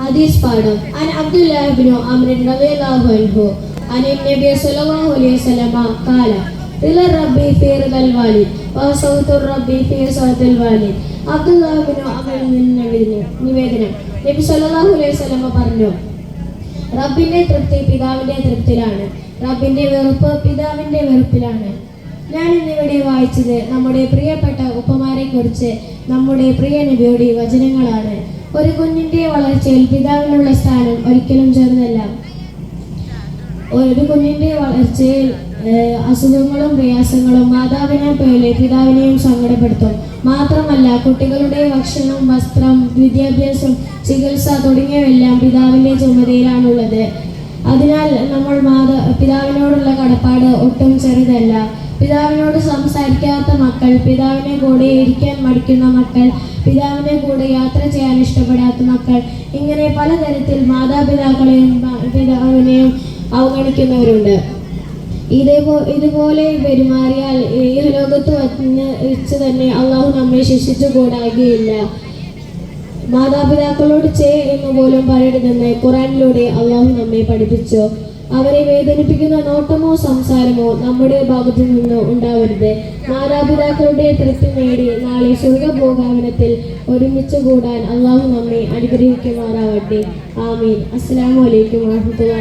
ഹദീസ് പാഠം അൻ അബ്ദുല്ലാഹി ഇബ്നു അംർ റളിയല്ലാഹു അൻഹു അൻ നബി സല്ലല്ലാഹു അലൈഹി വസല്ലം ഖാല റില റബ്ബി ഫീ റിദൽ വാലിദ് വസൗതു റബ്ബി ഫീ സൗതിൽ വാലിദ്. അബ്ദുല്ലാഹി ഇബ്നു അംറിൽ നിന്ന് നിവേദനം. നബി സല്ലല്ലാഹു അലൈഹി വസല്ലം പറഞ്ഞു, റബ്ബിന്റെ തൃപ്തി പിതാവിന്റെ തൃപ്തിയിലാണ്, റബ്ബിന്റെ വെറുപ്പ് പിതാവിന്റെ വെറുപ്പിലാണ്. ഞാൻ ഇന്നിവിടെ വായിച്ചത് നമ്മുടെ പ്രിയപ്പെട്ട ഉപ്പമാരെ കുറിച്ച് നമ്മുടെ പ്രിയ നബിയുടെ വചനങ്ങളാണ്. ഒരു കുഞ്ഞിന്റെ വളർച്ചയിൽ പിതാവിനുള്ള സ്ഥാനം ഒരിക്കലും ചെറുതല്ല. ഒരു കുഞ്ഞിന്റെ വളർച്ചയിൽ അസുഖങ്ങളും പ്രയാസങ്ങളും മാതാവിനെ പോലെ പിതാവിനെയും സങ്കടപ്പെടുത്തും. മാത്രമല്ല, കുട്ടികളുടെ ഭക്ഷണം, വസ്ത്രം, വിദ്യാഭ്യാസം, ചികിത്സ തുടങ്ങിയവയെല്ലാം പിതാവിന്റെ ചുമതലയിലാണുള്ളത്. അതിനാൽ നമ്മൾ പിതാവിനോടുള്ള കടപ്പാട് ഒട്ടും ചെറുതല്ല. പിതാവിനോട് സംസാരിക്കാത്ത മക്കൾ, പിതാവിനെ കൂടെ ഇരിക്കാൻ മടിക്കുന്ന മക്കൾ, പിതാവിനെ കൂടെ യാത്ര ചെയ്യാൻ ഇഷ്ടപ്പെടാത്ത മക്കൾ, ഇങ്ങനെ പലതരത്തിൽ മാതാപിതാക്കളെയും പിതാവിനെയും അവഗണിക്കുന്നവരുണ്ട്. ഇതുപോലെ പെരുമാറിയാൽ ഈ ലോകത്ത് വെച്ച് തന്നെ അള്ളാഹു നമ്മെ ശിക്ഷിച്ചുകൂടാകുകയില്ല. മാതാപിതാക്കളോട് എന്ന് പോലും പറയരുതെന്ന് ഖുർആനിലൂടെ അള്ളാഹു നമ്മെ പഠിപ്പിച്ചു. അവരെ വേദനിപ്പിക്കുന്ന നോട്ടമോ സംസാരമോ നമ്മുടെ ഭാഗത്തു നിന്ന് ഉണ്ടാവരുത്. മാതാപിതാക്കളുടെ തൃപ്തി നേടി നാളെ സ്വർഗ്ഗഭോഗാവനത്തിൽ ഒരുമിച്ച് കൂടാൻ അള്ളാഹു നമ്മെ അനുഗ്രഹിക്കുമാറാവട്ടെ. ആമീൻ. അസ്സലാമു അലൈക്കും വറഹ്മത്തുള്ളാഹി.